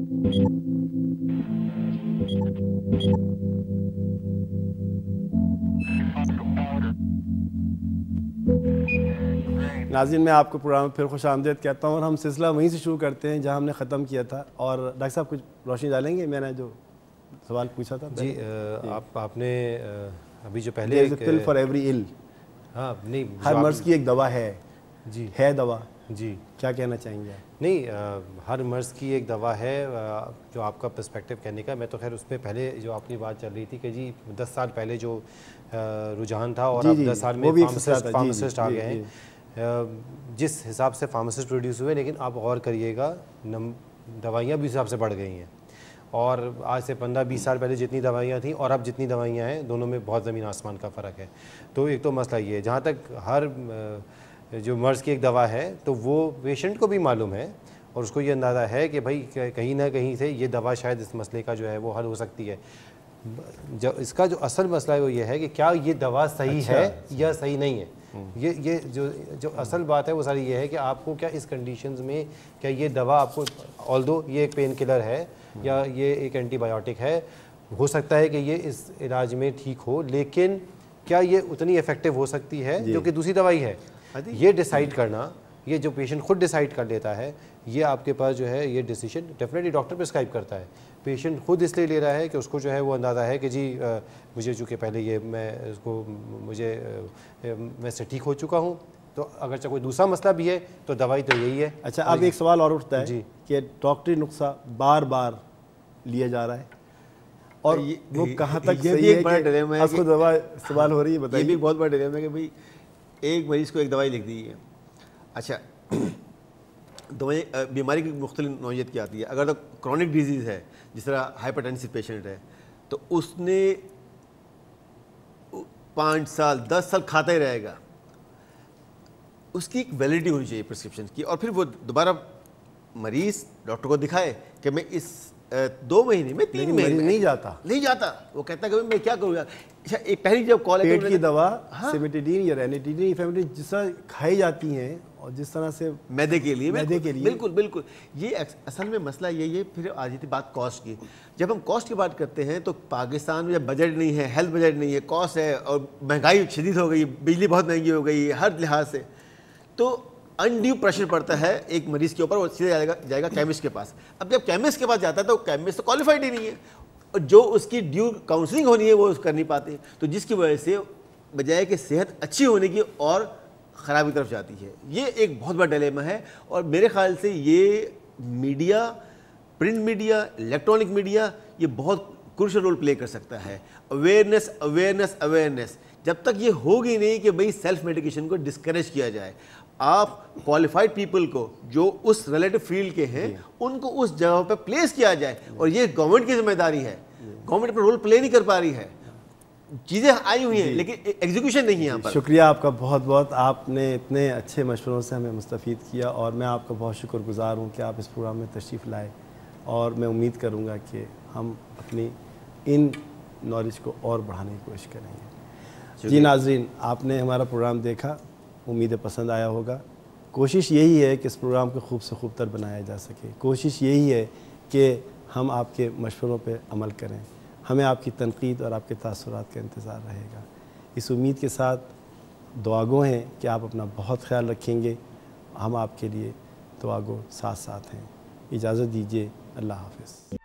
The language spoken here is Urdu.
ناظرین، میں آپ کو پروگرام میں پھر خوش آمدید کہتا ہوں، اور ہم سلسلہ وہیں سے شروع کرتے ہیں جہاں ہم نے ختم کیا تھا. اور ڈاکٹر صاحب کچھ روشنی ڈالیں گے؟ میں نے جو سوال پوچھا تھا. جی آپ نے ابھی جو پہلے پل فار ایوری ایل، ہاں نہیں، ہر مرض کی ایک دوا ہے. جی ہے دوا. جی کیا کہنا چاہیں گے؟ نہیں، ہر مرض کی ایک دوا ہے. جو آپ کا پرسپیکٹیو کہنے کا، میں تو خیر اس میں پہلے جو آپ کی بات چل رہی تھی کہ جی 10 سال پہلے جو رجحان تھا اور اب 10 سال میں فارماسسٹ آ گئے ہیں. جس حساب سے فارماسسٹ پروڈیوس ہوئے، لیکن آپ غور کریے گا دوائیاں بھی اس حساب سے بڑھ گئی ہیں. اور آج سے 15-20 سال پہلے جتنی دوائیاں تھیں اور اب جتنی دوائیاں ہیں، دونوں میں بہت زمین آسمان کا فرق ہے. تو ایک تو مسئلہ یہ ہے، جہاں تک ہر جو مرض کی ایک دوا ہے تو وہ پیشنٹ کو بھی معلوم ہے اور اس کو یہ اندازہ ہے کہ بھائی کہیں نہ کہیں سے یہ دوا شاید اس مسئلے کا جو ہے وہ حل ہو سکتی ہے. اس کا جو اصل مسئلہ ہے وہ یہ ہے کہ کیا یہ دوا صحیح ہے یا صحیح نہیں ہے. یہ جو اصل بات ہے وہ ساری یہ ہے کہ آپ کو کیا اس کنڈیشنز میں کیا یہ دوا آپ کو، آلدو یہ ایک پین کلر ہے یا یہ ایک اینٹی بایوٹک ہے، ہو سکتا ہے کہ یہ اس علاج میں ٹھیک ہو، لیکن کیا یہ اتنی افیکٹو ہو سکتی ہے جو کہ دوسری دوائی ہے. یہ ڈیسائیڈ کرنا، یہ جو پیشنٹ خود ڈیسائیڈ کر لیتا ہے، یہ آپ کے پاس جو ہے یہ ڈیسیشن ڈیفینیٹلی ڈاکٹر پرسکرائب کرتا ہے. پیشنٹ خود اس لیے لے رہا ہے کہ اس کو جو ہے وہ اندازہ ہے کہ جی مجھے چونکہ پہلے یہ میں اس کو میں اس سے ٹھیک ہو چکا ہوں، تو اگرچہ کوئی دوسرا مسئلہ بھی ہے تو دوائی تو یہی ہے. اچھا، اب ایک سوال اور اٹھتا ہے جی کہ ڈاکٹری نسخہ بار بار لیا جا رہا ہے، اور وہ کہاں تک صحیح ہے کہ آپ کو دوا استعمال ہو رہی ہے؟ بتائیے. یہ بھی بہت بڑا ڈیلیما ہے کہ بھائی ایک مریض کو ایک دوائی لکھ دی ہے. اچھا، دوائیں بیماری کی مختلف نوعیت کی آتی ہے. اگر تو کرونک ڈیزیز ہے، جس طرح ہائپر ٹینسو پیشنٹ ہے، تو اس نے 5 سال 10 سال کھاتا ہی رہے گا. اس کی ایک ویلیڈیٹی ہونی چاہیے پرسکرپشن کی، اور پھر وہ دوبارہ مریض ڈاکٹر کو دکھائے کہ میں اس 2 مہینے میں 3 مہینے نہیں جاتا. وہ کہتا ہے کہ میں کیا کروں یار. اچھا، ایک پہلی جب کال پیٹ کی دوا سیمیٹیڈین یا رینیٹیڈین جس طرح کھائی جاتی ہیں اور جس طرح سے میدے کے لیے بالکل یہ اصل میں مسئلہ یہی ہے. پھر آ جاتی بات کاسٹ کی. جب ہم کاسٹ کی بات کرتے ہیں تو پاکستان میں جب بجٹ نہیں ہے، ہیلتھ بجٹ نہیں ہے، کاسٹ ہے، اور مہنگائی شدید ہو گئی، بجلی بہت مہنگی ہو گئی ہر لحاظ سے، تو انڈیو پریشر پڑتا ہے ایک مریض کے اوپر. وہ سیدھا جائے گا کیمسٹ کے پاس. اب جب کیمسٹ کے پاس جاتا ہے تو کیمسٹ تو کوالیفائڈ ہی نہیں ہے، اور جو اس کی ڈیو کاؤنسلنگ ہونی ہے وہ کر نہیں پاتے. تو جس کی وجہ سے بجائے کہ صحت اچھی ہونے کی اور خرابی طرف جاتی ہے. یہ ایک بہت بڑا ڈیلیما ہے، اور میرے خیال سے یہ media, print media, electronic media, یہ بہت کرشل رول پلے کر سکتا ہے. اویئرنیس جب تک یہ ہوگی نہیں کہ بھئی سیلف میڈیکیشن کو ڈسکریج کیا جائے. آپ کوالیفائڈ پیپل کو جو اس ریلیٹو فیلڈ کے ہیں ان کو اس جگہ پہ پلیس کیا جائے. اور یہ گورنمنٹ کی ذمہ داری ہے. گورنمنٹ اپنا رول پلے نہیں کر پا رہی ہے. چیزیں آئی ہوئی ہیں لیکن ایگزیکیوشن نہیں ہے یہاں پر. شکریہ آپ کا بہت بہت. آپ نے اتنے اچھے مشوروں سے ہمیں مستفید کیا، اور میں آپ کا بہت شکر گزار ہوں کہ آپ اس پروگرام میں تشریف لائے. اور میں امید کروں گا کہ ہم اپنی ان نالج کو اور بڑھانے کی کوشش کریں گے. جی ناظرین، آپ نے ہمارا پروگرام دیکھا، امید پسند آیا ہوگا. کوشش یہی ہے کہ اس پروگرام کو خوب سے خوب تر بنایا جا سکے. کوشش یہی ہے کہ ہم آپ کے مشوروں پہ عمل کریں. ہمیں آپ کی تنقید اور آپ کے تاثرات کا انتظار رہے گا. اس امید کے ساتھ دعا گو ہیں کہ آپ اپنا بہت خیال رکھیں گے. ہم آپ کے لیے دعا گو ساتھ ہیں. اجازت دیجیے. اللہ حافظ.